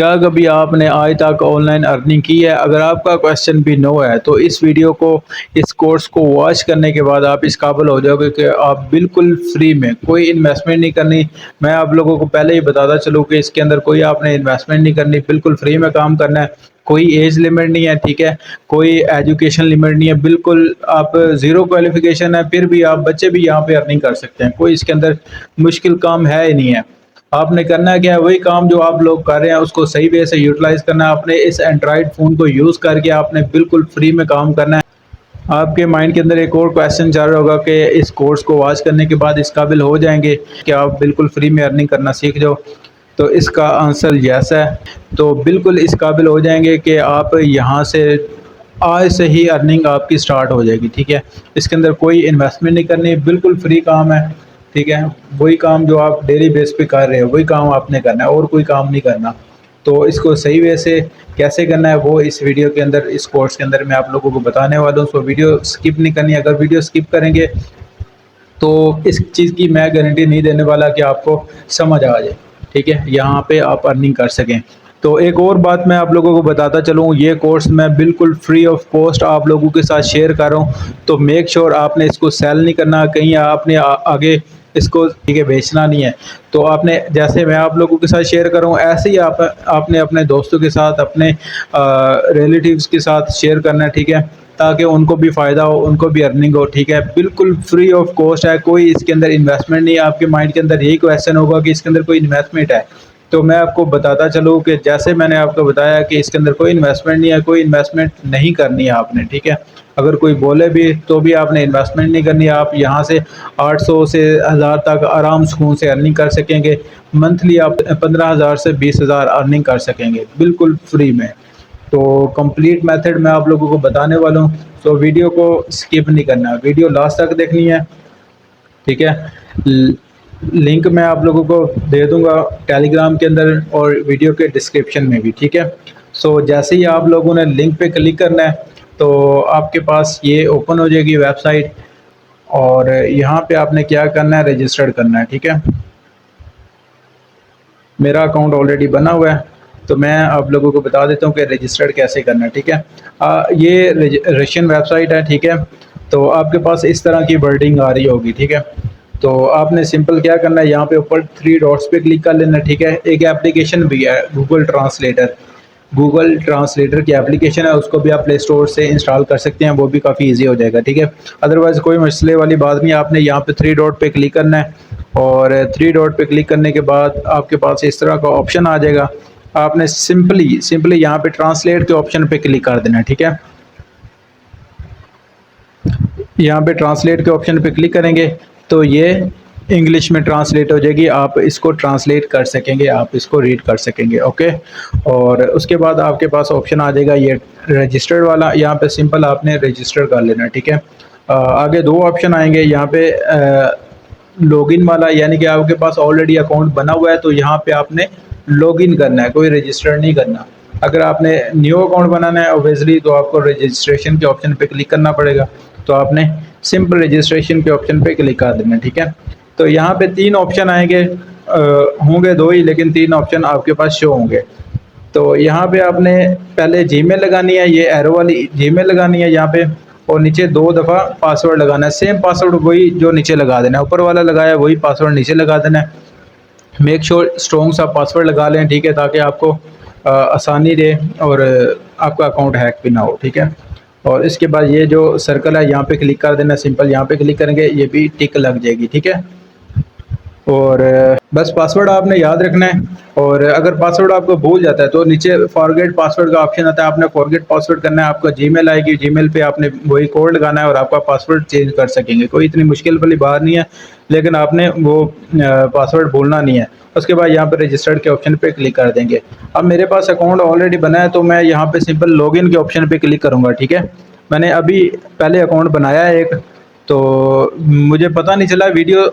क्या कभी आपने आज तक ऑनलाइन अर्निंग की है? अगर आपका क्वेश्चन भी नो है तो इस वीडियो को, इस कोर्स को वॉच करने के बाद आप इस काबिल हो जाओगे कि आप बिल्कुल फ्री में, कोई इन्वेस्टमेंट नहीं करनी। मैं आप लोगों को पहले ही बताता चलूँ कि इसके अंदर कोई आपने इन्वेस्टमेंट नहीं करनी, बिल्कुल फ्री में काम करना है। कोई एज लिमिट नहीं है, ठीक है? कोई एजुकेशन लिमिट नहीं है, बिल्कुल आप ज़ीरो क्वालिफ़िकेशन है फिर भी आप बच्चे भी यहाँ पे अर्निंग कर सकते हैं। कोई इसके अंदर मुश्किल काम है ही नहीं है। आपने करना क्या है, वही काम जो आप लोग कर रहे हैं उसको सही वे से यूटिलाइज़ करना है। अपने इस एंड्रॉयड फ़ोन को यूज़ करके आपने बिल्कुल फ्री में काम करना है। आपके माइंड के अंदर एक और क्वेश्चन चल रहा होगा कि इस कोर्स को वॉच करने के बाद इस काबिल हो जाएँगे कि आप बिल्कुल फ्री में अर्निंग करना सीख जाओ? तो इसका आंसर येस है। तो बिल्कुल इस काबिल हो जाएँगे कि आप यहाँ से आज से ही अर्निंग आपकी स्टार्ट हो जाएगी, ठीक है? इसके अंदर कोई इन्वेस्टमेंट नहीं करनी, बिल्कुल फ्री काम है, ठीक है? वही काम जो आप डेली बेस पे कर रहे हो, वही काम आपने करना है और कोई काम नहीं करना। तो इसको सही वे से कैसे करना है वो इस वीडियो के अंदर, इस कोर्स के अंदर मैं आप लोगों को बताने वाला हूँ। सो वीडियो स्किप नहीं करनी है। अगर वीडियो स्किप करेंगे तो इस चीज़ की मैं गारंटी नहीं देने वाला कि आपको समझ आ जाए, ठीक है? यहाँ पे आप अर्निंग कर सकें। तो एक और बात मैं आप लोगों को बताता चलूँ, ये कोर्स मैं बिल्कुल फ्री ऑफ कॉस्ट आप लोगों के साथ शेयर कर रहा हूँ। तो मेक श्योर आपने इसको सेल नहीं करना, कहीं आपने आगे इसको, ठीक है, बेचना नहीं है। तो आपने, जैसे मैं आप लोगों के साथ शेयर कर रहा हूँ, ऐसे ही आपने अपने दोस्तों के साथ, अपने रिलेटिव्स के साथ शेयर करना है, ठीक है? ताकि उनको भी फ़ायदा हो, उनको भी अर्निंग हो, ठीक है? बिल्कुल फ्री ऑफ कॉस्ट है, कोई इसके अंदर इन्वेस्टमेंट नहीं है। आपके माइंड के अंदर यही क्वेश्चन होगा कि इसके अंदर कोई इन्वेस्टमेंट है, तो मैं आपको बताता चलूँ कि जैसे मैंने आपको बताया कि इसके अंदर कोई इन्वेस्टमेंट नहीं है, कोई इन्वेस्टमेंट नहीं करनी है आपने, ठीक है? अगर कोई बोले भी तो भी आपने इन्वेस्टमेंट नहीं करनी है। आप यहाँ से 800 से 1000 तक आराम सुकून से अर्निंग कर सकेंगे। मंथली आप 15,000 से 20,000 अर्निंग कर सकेंगे, बिल्कुल फ्री में। तो कंप्लीट मेथड मैं आप लोगों को बताने वाला हूँ, तो वीडियो को स्किप नहीं करना है, वीडियो लास्ट तक देखनी है, ठीक है? लिंक मैं आप लोगों को दे दूंगा टेलीग्राम के अंदर और वीडियो के डिस्क्रिप्शन में भी, ठीक है? सो जैसे ही आप लोगों ने लिंक पे क्लिक करना है तो आपके पास ये ओपन हो जाएगी वेबसाइट, और यहाँ पे आपने क्या करना है, रजिस्टर्ड करना है, ठीक है? मेरा अकाउंट ऑलरेडी बना हुआ है, तो मैं आप लोगों को बता देता हूँ कि रजिस्टर्ड कैसे करना है, ठीक है? ये रशियन वेबसाइट है, ठीक है? तो आपके पास इस तरह की वर्डिंग आ रही होगी, ठीक है? तो आपने सिंपल क्या करना है, यहाँ पे ऊपर 3 डॉट्स पे क्लिक कर लेना है, ठीक है? एक एप्लीकेशन भी है, गूगल ट्रांसलेटर। गूगल ट्रांसलेटर की एप्लीकेशन है, उसको भी आप प्ले स्टोर से इंस्टॉल कर सकते हैं, वो भी काफ़ी ईजी हो जाएगा, ठीक है? अदरवाइज़ कोई मसले वाली बात नहीं है। आपने यहाँ पे 3 डॉट पे क्लिक करना है, और 3 डॉट पे क्लिक करने के बाद आपके पास इस तरह का ऑप्शन आ जाएगा। आपने सिंपली यहाँ पे ट्रांसलेट के ऑप्शन पे क्लिक कर देना है, ठीक है? यहाँ पे ट्रांसलेट के ऑप्शन पे क्लिक करेंगे तो ये इंग्लिश में ट्रांसलेट हो जाएगी, आप इसको ट्रांसलेट कर सकेंगे, आप इसको रीड कर सकेंगे, ओके? और उसके बाद आपके पास ऑप्शन आ जाएगा ये रजिस्टर्ड वाला, यहाँ पे सिंपल आपने रजिस्टर कर लेना, ठीक है? आगे 2 ऑप्शन आएंगे, यहाँ पे लॉगिन वाला, यानी कि आपके पास ऑलरेडी अकाउंट बना हुआ है तो यहाँ पे आपने लॉगिन करना है, कोई रजिस्टर नहीं करना। अगर आपने न्यू अकाउंट बनाना है ऑब्वियसली तो आपको रजिस्ट्रेशन के ऑप्शन पे क्लिक करना पड़ेगा, तो आपने सिंपल रजिस्ट्रेशन के ऑप्शन पे क्लिक कर देना, ठीक है? तो यहाँ पे 3 ऑप्शन आएंगे, होंगे 2 ही लेकिन 3 ऑप्शन आपके पास शो होंगे। तो यहाँ पे आपने पहले जीमेल लगानी है, ये एरो वाली जीमेल लगानी है यहाँ पे, और नीचे 2 दफ़ा पासवर्ड लगाना है। सेम पासवर्ड वही जो नीचे लगा देना है, ऊपर वाला लगाया वही पासवर्ड नीचे लगा देना है। मेक श्योर स्ट्रॉन्ग सा पासवर्ड लगा लें, ठीक है? ताकि आपको आसानी रहे और आपका अकाउंट हैक भी ना हो, ठीक है? और इसके बाद ये जो सर्कल है यहाँ पे क्लिक कर देना, सिंपल यहाँ पे क्लिक करेंगे, ये भी टिक लग जाएगी, ठीक है? और बस पासवर्ड आपने याद रखना है, और अगर पासवर्ड आपको भूल जाता है तो नीचे फॉरगेट पासवर्ड का ऑप्शन आता है, आपने फॉरगेट पासवर्ड करना है। आपका जीमेल आएगी, जीमेल पे आपने वही कोड लगाना है और आपका पासवर्ड चेंज कर सकेंगे। कोई इतनी मुश्किल वाली बात नहीं है, लेकिन आपने वो पासवर्ड भूलना नहीं है। उसके बाद यहाँ पर रजिस्टर्ड के ऑप्शन पे क्लिक कर देंगे। अब मेरे पास अकाउंट ऑलरेडी बना है तो मैं यहाँ पे सिंपल लॉगिन के ऑप्शन पे क्लिक करूँगा, ठीक है? मैंने अभी पहले अकाउंट बनाया है एक, तो मुझे पता नहीं चला, वीडियो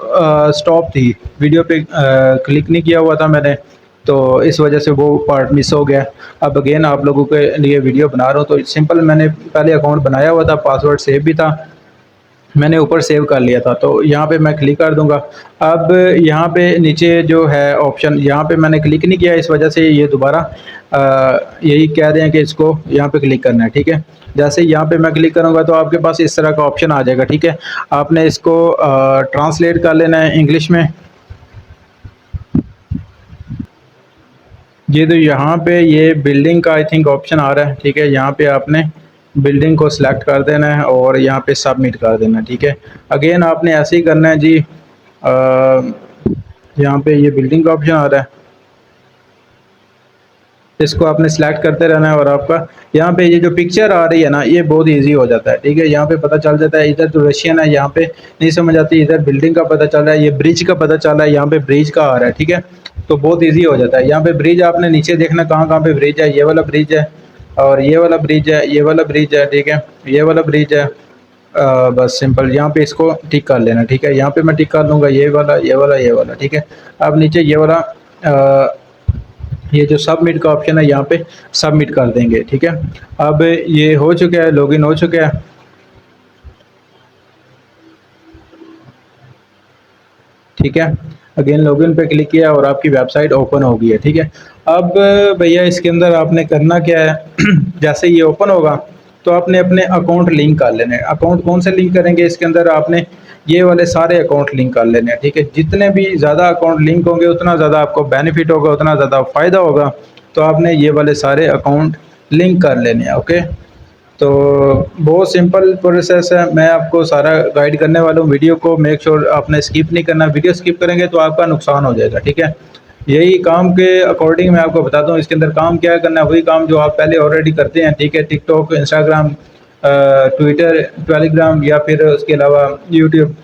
स्टॉप थी, वीडियो पे क्लिक नहीं किया हुआ था मैंने, तो इस वजह से वो पार्ट मिस हो गया। अब अगेन आप लोगों के लिए वीडियो बना रहा हूँ, तो सिंपल मैंने पहले अकाउंट बनाया हुआ था, पासवर्ड सेव भी था, मैंने ऊपर सेव कर लिया था, तो यहाँ पे मैं क्लिक कर दूँगा। अब यहाँ पे नीचे जो है ऑप्शन, यहाँ पे मैंने क्लिक नहीं किया, इस वजह से ये दोबारा यही कह रहे हैं कि इसको यहाँ पे क्लिक करना है, ठीक है। जैसे ही यहाँ पे मैं क्लिक करूँगा तो आपके पास इस तरह का ऑप्शन आ जाएगा, ठीक है। आपने इसको ट्रांसलेट कर लेना है इंग्लिश में। ये तो यहाँ पे ये बिल्डिंग का आई थिंक ऑप्शन आ रहा है, ठीक है। यहाँ पे आपने बिल्डिंग को सिलेक्ट कर देना है और यहाँ पे सबमिट कर देना है, ठीक है। अगेन आपने ऐसे ही करना है जी। यहाँ पे ये बिल्डिंग का ऑप्शन आ रहा है, इसको आपने सिलेक्ट करते रहना है और आपका यहाँ पे ये जो पिक्चर आ रही है ना, ये बहुत इजी हो जाता है, ठीक है। यहाँ पे पता चल जाता है, इधर तो रशियन है, यहाँ पे नहीं समझ आती, इधर बिल्डिंग का पता चल रहा है, ये ब्रिज का पता चल रहा है, यहाँ पे ब्रिज का आ रहा है, ठीक है। तो बहुत इजी हो जाता है। यहाँ पे ब्रिज आपने नीचे देखना कहाँ कहाँ पे ब्रिज है, ये वाला ब्रिज है और ये वाला ब्रिज है, ये वाला ब्रिज है, ठीक है, ये वाला ब्रिज है। बस सिंपल यहाँ पे इसको टिक कर लेना, ठीक है। यहाँ पे मैं टिक कर दूंगा ये वाला, ये वाला, ये वाला, ठीक है। अब नीचे ये वाला ये जो सबमिट का ऑप्शन है, यहाँ पे सबमिट कर देंगे, ठीक है। अब ये हो चुका है, लॉगिन हो चुका है, ठीक है। अगेन लॉगिन पे क्लिक किया और आपकी वेबसाइट ओपन हो गई है, ठीक है। अब भैया इसके अंदर आपने करना क्या है जैसे ये ओपन होगा तो आपने अपने अकाउंट लिंक कर लेने हैं। अकाउंट कौन से लिंक करेंगे, इसके अंदर आपने ये वाले सारे अकाउंट लिंक कर लेने हैं, ठीक है। जितने भी ज़्यादा अकाउंट लिंक होंगे उतना ज़्यादा आपको बेनिफिट होगा, उतना ज़्यादा फ़ायदा होगा। तो आपने ये वाले सारे अकाउंट लिंक कर लेने हैं, ओके। तो बहुत सिंपल प्रोसेस है, मैं आपको सारा गाइड करने वाला हूँ। वीडियो को मेक श्योर आपने स्किप नहीं करना, वीडियो स्किप करेंगे तो आपका नुकसान हो जाएगा, ठीक है। यही काम के अकॉर्डिंग मैं आपको बताता हूँ, इसके अंदर काम क्या करना है, वही काम जो आप पहले ऑलरेडी करते हैं, ठीक है। टिकटॉक, इंस्टाग्राम, ट्विटर, टेलीग्राम या फिर उसके अलावा यूट्यूब,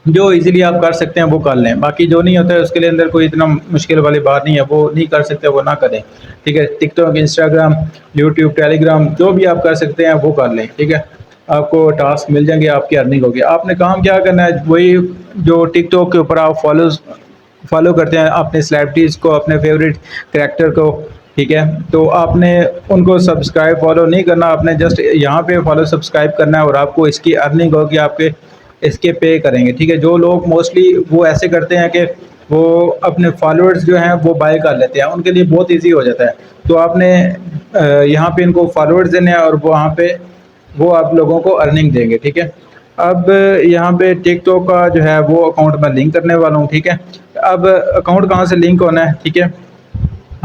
जो इजीली आप कर सकते हैं वो कर लें। बाकी जो नहीं होता है उसके लिए अंदर कोई इतना मुश्किल वाली बात नहीं है, वो नहीं कर सकते वो ना करें, ठीक है। टिकटॉक, इंस्टाग्राम, यूट्यूब, टेलीग्राम जो भी आप कर सकते हैं वो कर लें, ठीक है। आपको टास्क मिल जाएंगे, आपकी अर्निंग होगी। आपने काम क्या करना है, वही जो टिकटॉक के ऊपर आप फॉलो करते हैं अपने सेलिब्रिटीज़ को, अपने फेवरेट करैक्टर को, ठीक है। तो आपने उनको सब्सक्राइब फॉलो नहीं करना, आपने जस्ट यहाँ पे फॉलो सब्सक्राइब करना है और आपको इसकी अर्निंग होगी, आपके इसके पे करेंगे, ठीक है। जो लोग मोस्टली वो ऐसे करते हैं कि वो अपने फॉलोअर्स जो हैं वो बाय कर लेते हैं, उनके लिए बहुत इजी हो जाता है। तो आपने यहाँ पे इनको फॉलोअर्स देने हैं और वहाँ पे वो आप लोगों को अर्निंग देंगे, ठीक है। अब यहाँ पे टिकटॉक का जो है वो अकाउंट मैं लिंक करने वाला हूँ, ठीक है। अब अकाउंट कहाँ से लिंक होना है, ठीक है।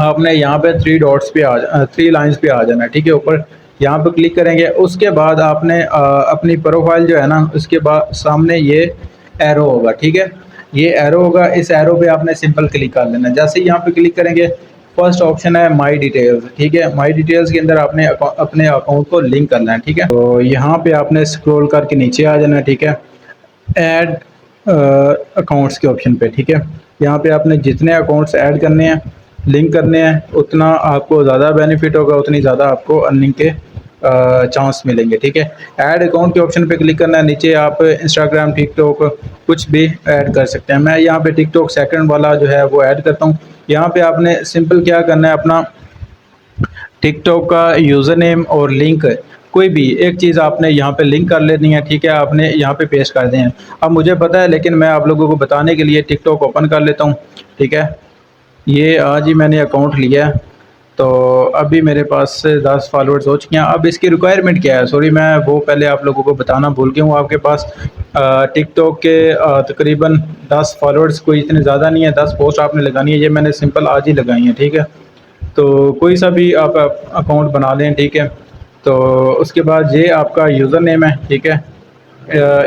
आपने यहाँ पे थ्री डॉट्स पे थ्री लाइंस पे आ जाना है, ठीक है। ऊपर यहाँ पे क्लिक करेंगे, उसके बाद आपने अपनी प्रोफाइल जो है ना, उसके बाद सामने ये एरो होगा, ठीक है। ये एरो होगा, इस एरो पे आपने सिंपल क्लिक कर लेना है। जैसे ही यहाँ पे क्लिक करेंगे, फर्स्ट ऑप्शन है माई डिटेल्स, ठीक है। माई डिटेल्स के अंदर आपने अपने अकाउंट को लिंक करना है, ठीक है। तो यहाँ पे आपने स्क्रॉल करके नीचे आ जाना है, ठीक है। ऐड अकाउंट्स के ऑप्शन पे, ठीक है। यहाँ पे आपने जितने अकाउंट्स ऐड करने हैं, लिंक करने हैं, उतना आपको ज़्यादा बेनिफिट होगा, उतनी ज़्यादा आपको अर्निंग के चांस मिलेंगे, ठीक है। ऐड अकाउंट के ऑप्शन पे क्लिक करना है। नीचे आप इंस्टाग्राम, टिकटॉक कुछ भी ऐड कर सकते हैं। मैं यहाँ पे टिकटॉक सेकंड वाला जो है वो ऐड करता हूँ। यहाँ पे आपने सिंपल क्या करना है, अपना टिकटॉक का यूज़र नेम और लिंक कोई भी एक चीज़ आपने यहाँ पे लिंक कर लेनी है, ठीक है। आपने यहाँ पे पेस्ट कर दें। अब मुझे पता है, लेकिन मैं आप लोगों को बताने के लिए टिकटॉक ओपन कर लेता हूँ, ठीक है। ये आज ही मैंने अकाउंट लिया है, तो अभी मेरे पास 10 फॉलोअर्स हो चुके हैं। अब इसकी रिक्वायरमेंट क्या है, सॉरी मैं वो पहले आप लोगों को बताना भूल गया हूँ। आपके पास टिकटॉक के तकरीबन 10 फॉलोअर्स, कोई इतने ज़्यादा नहीं है, 10 पोस्ट आपने लगानी है। ये मैंने सिंपल आज ही लगाई है, ठीक है। तो कोई सा भी आप अकाउंट बना लें, ठीक है। तो उसके बाद ये आपका यूज़र नेम है, ठीक है,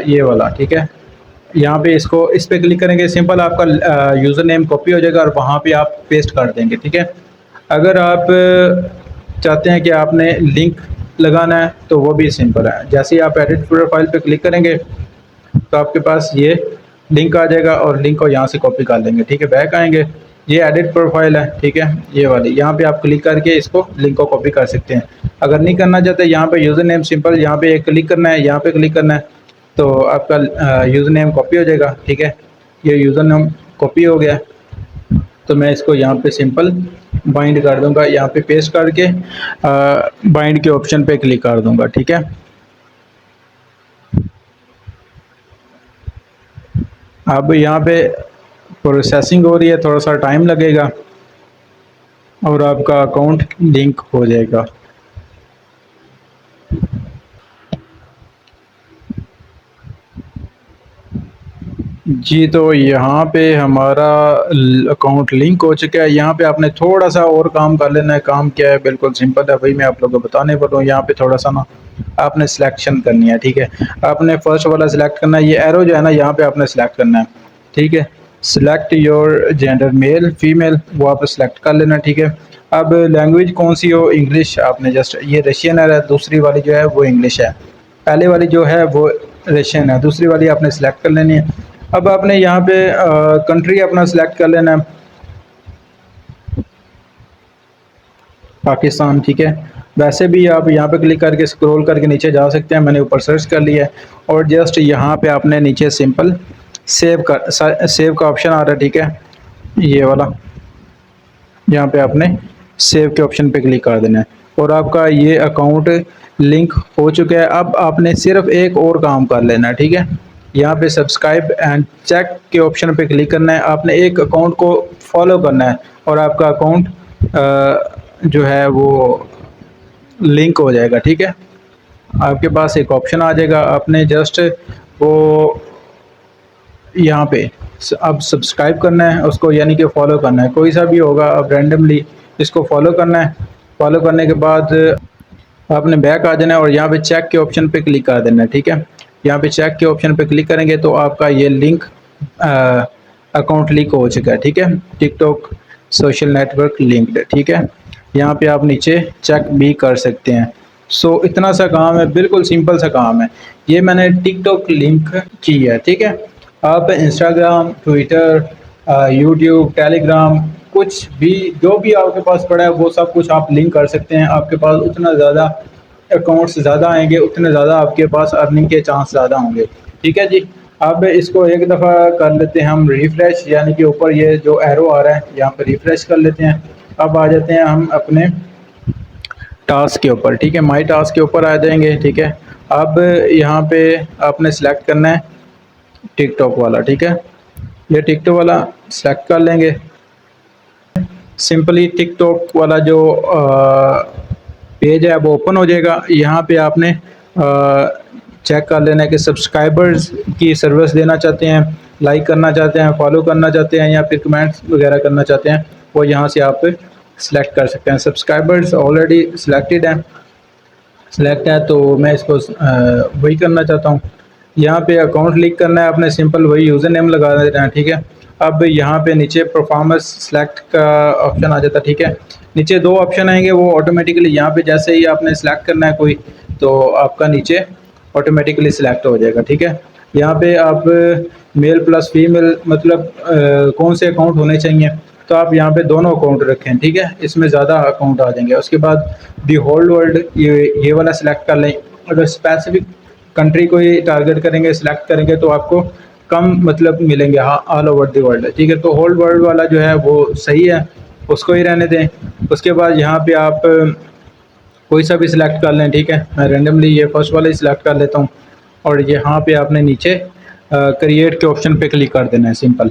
ये वाला, ठीक है। यहाँ पे इसको इस पे क्लिक करेंगे, सिंपल आपका यूज़र नेम कॉपी हो जाएगा और वहाँ पे आप पेस्ट कर देंगे, ठीक है। अगर आप चाहते हैं कि आपने लिंक लगाना है तो वो भी सिंपल है। जैसे ही आप एडिट प्रोफाइल पे क्लिक करेंगे तो आपके पास ये लिंक आ जाएगा और लिंक को यहाँ से कॉपी कर लेंगे, ठीक है। बैक आएंगे, ये एडिट प्रोफाइल है, ठीक है, ये वाली। यहाँ पे आप क्लिक करके इसको लिंक को कॉपी कर सकते हैं। अगर नहीं करना चाहते, यहाँ पे यूज़र नेम सिंपल यहाँ पे क्लिक करना है, यहाँ पे क्लिक करना है, तो आपका यूज़र नेम कॉपी हो जाएगा, ठीक है। ये यूज़र नेम कॉपी हो गया, तो मैं इसको यहाँ पे सिंपल बाइंड कर दूंगा, यहाँ पे पेस्ट करके बाइंड के ऑप्शन पे क्लिक कर दूंगा, ठीक है। अब यहाँ पे प्रोसेसिंग हो रही है, थोड़ा सा टाइम लगेगा और आपका अकाउंट लिंक हो जाएगा। जी, तो यहाँ पे हमारा अकाउंट लिंक हो चुका है। यहाँ पे आपने थोड़ा सा और काम कर लेना है। काम क्या है, बिल्कुल सिंपल है, वही मैं आप लोगों को बताने वाला हूँ। यहाँ पे थोड़ा सा ना आपने सिलेक्शन करनी है, ठीक है। आपने फर्स्ट वाला सिलेक्ट करना है, ये एरो जो है ना यहाँ पे आपने सिलेक्ट करना है, ठीक है। Select your gender, male female, वो आप सिलेक्ट कर लेना, ठीक है। अब लैंग्वेज कौन सी हो, इंग्लिश आपने जस्ट, ये रशियन है, दूसरी वाली जो है वो इंग्लिश है। पहले वाली जो है वो रशियन है, दूसरी वाली आपने सिलेक्ट कर लेनी है। अब आपने यहाँ पे कंट्री अपना सिलेक्ट कर लेना है, पाकिस्तान, ठीक है। वैसे भी आप यहाँ पे क्लिक करके स्क्रॉल करके नीचे जा सकते हैं, मैंने ऊपर सर्च कर लिया है। और जस्ट यहाँ पे आपने नीचे सिंपल सेव का ऑप्शन आ रहा है, ठीक है, ये वाला। यहाँ पे आपने सेव के ऑप्शन पे क्लिक कर देना है और आपका ये अकाउंट लिंक हो चुका है। अब आपने सिर्फ एक और काम कर लेना है, ठीक है। यहाँ पे सब्सक्राइब एंड चेक के ऑप्शन पे क्लिक करना है। आपने एक अकाउंट को फॉलो करना है और आपका अकाउंट जो है वो लिंक हो जाएगा, ठीक है। आपके पास एक ऑप्शन आ जाएगा, आपने जस्ट वो यहाँ पे अब सब्सक्राइब करना है उसको, यानी कि फॉलो करना है, कोई सा भी होगा। अब रैंडमली इसको फॉलो करना है। फॉलो करने के बाद आपने बैक आ जाना है और यहाँ पे चेक के ऑप्शन पे क्लिक कर देना है, ठीक है। यहाँ पे चेक के ऑप्शन पे क्लिक करेंगे तो आपका ये लिंक अकाउंट लिंक हो चुका है, ठीक है। टिकटॉक सोशल नेटवर्क लिंक्ड, ठीक है। यहाँ पे आप नीचे चेक भी कर सकते हैं। सो इतना सा काम है, बिल्कुल सिंपल सा काम है। ये मैंने टिकटॉक लिंक की है, ठीक है। आप इंस्टाग्राम, ट्विटर, यूट्यूब, टेलीग्राम, कुछ भी जो भी आपके पास पड़ा है वो सब कुछ आप लिंक कर सकते हैं। आपके पास उतना ज़्यादा अकाउंट्स ज़्यादा आएंगे, उतने ज़्यादा आपके पास अर्निंग के चांस ज़्यादा होंगे, ठीक है जी। अब इसको एक दफ़ा कर लेते हैं हम रिफ़्रेश, यानी कि ऊपर ये जो एरो आ रहा है यहाँ पर रिफ़्रेश कर लेते हैं। अब आ जाते हैं हम अपने टास्क के ऊपर, ठीक है, माई टास्क के ऊपर आ जाएंगे, ठीक है। अब यहाँ पे आपने सेलेक्ट करना है टिकटॉक वाला, ठीक है। ये टिकटॉक वाला सेलेक्ट कर लेंगे। सिंपली टिकटॉक वाला जो पेज है वो ओपन हो जाएगा। यहाँ पे आपने चेक कर लेना है कि सब्सक्राइबर्स की सर्विस देना चाहते हैं, लाइक करना चाहते हैं, फॉलो करना चाहते हैं या फिर कमेंट्स वगैरह करना चाहते हैं, वो यहाँ से आप सिलेक्ट कर सकते हैं। सब्सक्राइबर्स ऑलरेडी सिलेक्टेड हैं, सिलेक्ट है तो मैं इसको वही करना चाहता हूँ। यहाँ पे अकाउंट लिंक करना है, आपने सिंपल वही यूज़र नेम लगा देना है, ठीक है। अब यहाँ पे नीचे परफॉर्मेंस सेलेक्ट का ऑप्शन आ जाता है, ठीक है। नीचे दो ऑप्शन आएंगे, वो ऑटोमेटिकली यहाँ पे जैसे ही आपने सेलेक्ट करना है कोई, तो आपका नीचे ऑटोमेटिकली सिलेक्ट हो जाएगा, ठीक है। यहाँ पे आप मेल प्लस फीमेल मतलब कौन से अकाउंट होने चाहिए, तो आप यहाँ पे दोनों अकाउंट रखें, ठीक है, इसमें ज़्यादा अकाउंट आ जाएंगे। उसके बाद दी होल वर्ल्ड, ये वाला सिलेक्ट कर लें। अगर स्पेसिफिक कंट्री को ही टारगेट करेंगे, सिलेक्ट करेंगे तो आपको कम मतलब मिलेंगे, हाँ, ऑल ओवर द वर्ल्ड, ठीक है। तो होल वर्ल्ड वाला जो है वो सही है, उसको ही रहने दें। उसके बाद यहाँ पे आप कोई सा भी सिलेक्ट कर लें, ठीक है। मैं रेंडमली ये फर्स्ट वाला ही सिलेक्ट कर लेता हूँ और यहाँ पे आपने नीचे क्रिएट के ऑप्शन पे क्लिक कर देना है, सिंपल।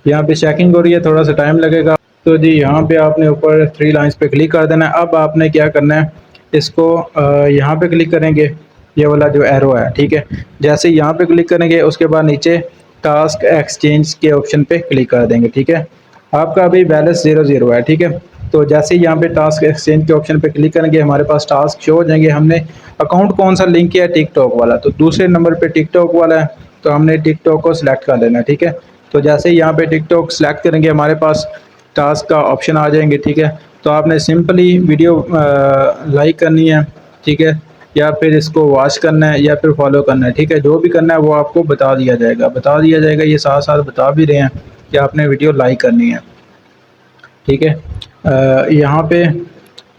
यहाँ पे चेकिंग हो रही है, थोड़ा सा टाइम लगेगा। तो जी यहाँ पे आपने ऊपर 3 लाइंस पे क्लिक कर देना है। अब आपने क्या करना है, इसको यहाँ पे क्लिक करेंगे, ये वाला जो एरो है, ठीक है। जैसे यहाँ पे क्लिक करेंगे उसके बाद नीचे टास्क एक्सचेंज के ऑप्शन पे क्लिक कर देंगे, ठीक है। आपका अभी बैलेंस 0 है, ठीक है। तो जैसे ही यहाँ पे टास्क एक्सचेंज के ऑप्शन पे क्लिक करेंगे हमारे पास टास्क शो हो जाएंगे। हमने अकाउंट कौन सा लिंक किया है, टिकटॉक वाला, तो दूसरे नंबर पे टिकटॉक वाला है, तो हमने टिकटॉक को सिलेक्ट कर लेना है, ठीक है। तो जैसे ही यहाँ पे टिकटॉक सेलेक्ट करेंगे हमारे पास टास्क का ऑप्शन आ जाएंगे, ठीक है। तो आपने सिंपली वीडियो लाइक करनी है, ठीक है, या फिर इसको वॉच करना है या फिर फॉलो करना है, ठीक है। जो भी करना है वो आपको बता दिया जाएगा, ये साथ साथ बता भी रहे हैं कि आपने वीडियो लाइक करनी है, ठीक है। यहाँ पे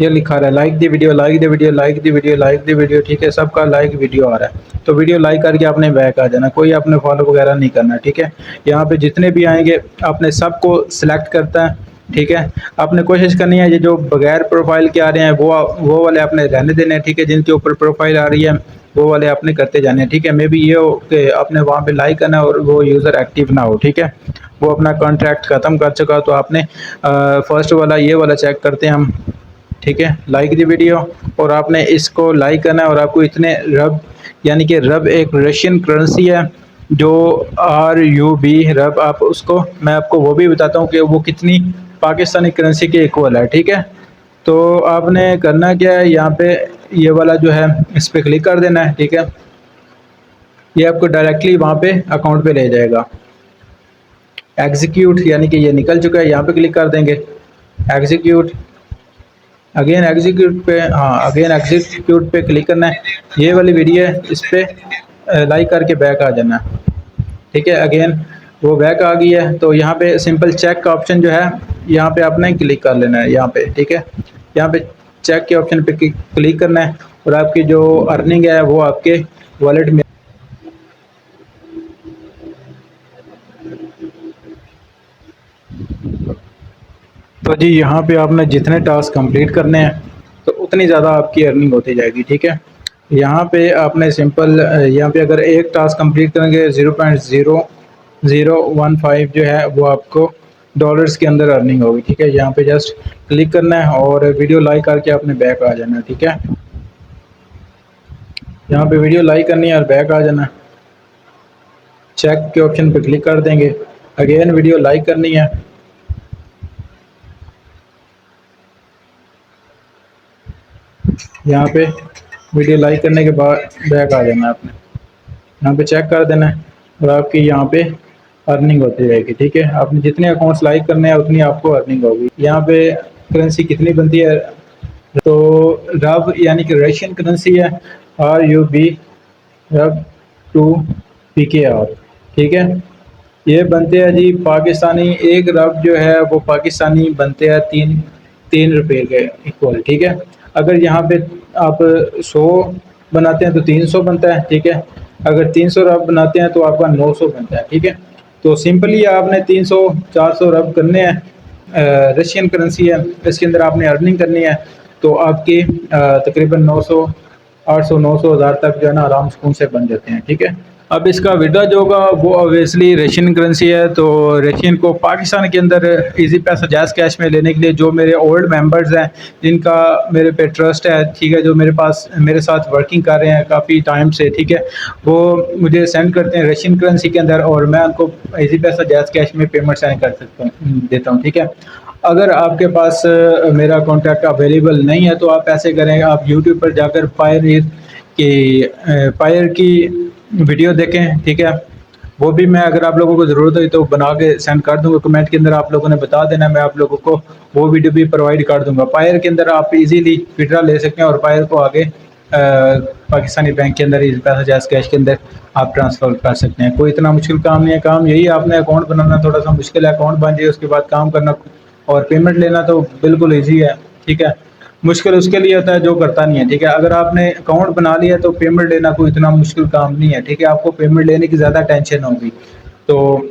ये लिखा रहा है like the video, like the video, like the video, like the video, ठीक है। सबका लाइक वीडियो आ रहा है, तो वीडियो लाइक करके आपने बैक आ जाना, कोई आपने फॉलो वगैरह नहीं करना, ठीक है। यहाँ पे जितने भी आएंगे आपने सबको सिलेक्ट करता है, ठीक है। आपने कोशिश करनी है ये जो बगैर प्रोफाइल के आ रहे हैं वो वाले आपने रहने देने हैं, ठीक है। जिनके ऊपर प्रोफाइल आ रही है वो वाले आपने करते जाने हैं, ठीक है। मे बी ये हो कि आपने वहाँ पे लाइक करना है और वो यूज़र एक्टिव ना हो, ठीक है। वो अपना कॉन्ट्रैक्ट ख़त्म कर चुका तो आपने फर्स्ट वाला ये वाला चेक करते हैं हम, ठीक है। लाइक दी वीडियो और आपने इसको लाइक करना है और आपको इतने रब, यानी कि रब एक रशियन करेंसी है जो RUB रब, आप उसको मैं आपको वो भी बताता हूँ कि वो कितनी पाकिस्तानी करेंसी के इक्वल है, ठीक है। तो आपने करना क्या है, यहाँ पे ये वाला जो है इस पर क्लिक कर देना है, ठीक है। ये आपको डायरेक्टली वहाँ पे अकाउंट पे ले जाएगा। एग्जीक्यूट यानी कि ये निकल चुका है, यहाँ पे क्लिक कर देंगे। एग्जीक्यूट, अगेन एग्जीक्यूट पे, हाँ अगेन एग्जीक्यूट पे क्लिक करना है। ये वाली वीडियो है, इस पर लाइक करके बैक आ जाना, ठीक है। अगेन वो बैक आ गई है तो यहाँ पे सिंपल चेक का ऑप्शन जो है यहाँ पे आपने क्लिक कर लेना है यहाँ पे, ठीक है। यहाँ पे चेक के ऑप्शन पे क्लिक करना है और आपकी जो अर्निंग है वो आपके वॉलेट में। तो जी यहाँ पे आपने जितने टास्क कंप्लीट करने हैं तो उतनी ज़्यादा आपकी अर्निंग होती जाएगी, ठीक है। यहाँ पे आपने सिंपल यहाँ पे अगर एक टास्क कंप्लीट करेंगे 0.0015 जो है वो आपको डॉलर्स के अंदर अर्निंग होगी, ठीक है। यहाँ पे जस्ट क्लिक करना है और वीडियो लाइक करके आपने बैक आ जाना है, ठीक है। यहाँ पे वीडियो लाइक करनी है और बैक आ जाना है। चेक के ऑप्शन पे क्लिक कर देंगे। अगेन वीडियो लाइक करनी है, यहाँ पे वीडियो लाइक करने के बाद बैक आ जाना है आपने। यहाँ पे चेक कर देना है और आपकी यहाँ पे अर्निंग होती रहेगी, ठीक है। आपने जितने अकाउंट्स लाइक करने हैं उतनी आपको अर्निंग होगी। यहाँ पे करेंसी कितनी बनती है, तो रब यानी कि रशियन करेंसी है RUB रब 2 PKR, ठीक है। ये बनते हैं जी पाकिस्तानी, एक रब जो है वो पाकिस्तानी बनते हैं 3 रुपये के इक्वल, ठीक है। अगर यहाँ पे आप 100 बनाते हैं तो 300 बनता है, ठीक है। अगर 300 रब बनाते हैं तो आपका 900 बनता है, ठीक है। तो सिंपली आपने 300-400 रब करने हैं। रशियन करेंसी है, इसके अंदर आपने अर्निंग करनी है तो आपके तकरीबन 900 800 900 हज़ार तक जो है ना आराम सुकून से बन जाते हैं, ठीक है। अब इसका विड्रॉ जो होगा वो ऑब्वियसली रशियन करेंसी है, तो रशियन को पाकिस्तान के अंदर इजी पैसा जायज़ कैश में लेने के लिए जो मेरे ओल्ड मेंबर्स हैं जिनका मेरे पे ट्रस्ट है, ठीक है, जो मेरे साथ वर्किंग कर रहे हैं काफ़ी टाइम से, ठीक है, वो मुझे सेंड करते हैं रशियन करेंसी के अंदर और मैं उनको इजी पैसा जायज़ कैश में पेमेंट सेंड कर सकता हूँ, देता हूँ, ठीक है। अगर आपके पास मेरा कॉन्टैक्ट अवेलेबल नहीं है तो आप ऐसे करें, आप यूट्यूब पर जाकर पायर की वीडियो देखें, ठीक है। वो भी मैं अगर आप लोगों को ज़रूरत हुई तो बना के सेंड कर दूंगा, कमेंट के अंदर आप लोगों ने बता देना, मैं आप लोगों को वो वीडियो भी प्रोवाइड कर दूंगा। पायर के अंदर आप इजीली विड्रॉ ले सकते हैं और पायर को आगे पाकिस्तानी बैंक के अंदर इस पैसा जायज़ कैश के अंदर आप ट्रांसफ़र कर सकते हैं। कोई इतना मुश्किल काम नहीं है, काम यही है आपने अकाउंट बनाना थोड़ा सा मुश्किल है, अकाउंट बन जाए उसके बाद काम करना और पेमेंट लेना तो बिल्कुल ईजी है, ठीक है। मुश्किल उसके लिए होता है जो करता नहीं है, ठीक है। अगर आपने अकाउंट बना लिया तो पेमेंट लेना कोई इतना मुश्किल काम नहीं है, ठीक है। आपको पेमेंट लेने की ज़्यादा टेंशन होगी तो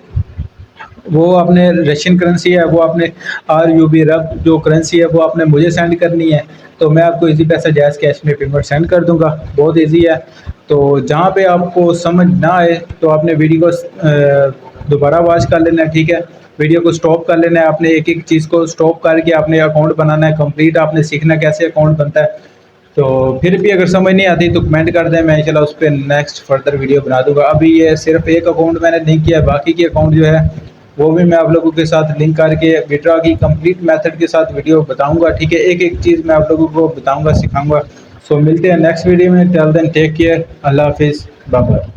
वो आपने रशियन करेंसी है वो आपने RUB रब जो करेंसी है वो आपने मुझे सेंड करनी है तो मैं आपको इजी पैसा जायज़ कैश में पेमेंट सेंड कर दूंगा, बहुत इजी है। तो जहाँ पे आपको समझ ना आए तो आपने वीडियो को दोबारा वॉच कर लेना है, ठीक है। वीडियो को स्टॉप कर लेना है, आपने एक एक चीज़ को स्टॉप करके आपने अकाउंट बनाना है कंप्लीट, आपने सीखना कैसे अकाउंट बनता है। तो फिर भी अगर समझ नहीं आती तो कमेंट कर दें, मैं इंशाल्लाह उस पर नेक्स्ट फर्दर वीडियो बना दूंगा। अभी ये सिर्फ एक अकाउंट मैंने लिंक किया है, बाकी के अकाउंट जो है वो भी मैं आप लोगों के साथ लिंक करके विड्रॉ की कंप्लीट मेथड के साथ वीडियो बताऊंगा, ठीक है। एक एक चीज़ मैं आप लोगों को बताऊंगा, सिखाऊंगा। सो मिलते हैं नेक्स्ट वीडियो में, टिल देन टेक केयर, अल्लाह हाफिज़, बाय बाय।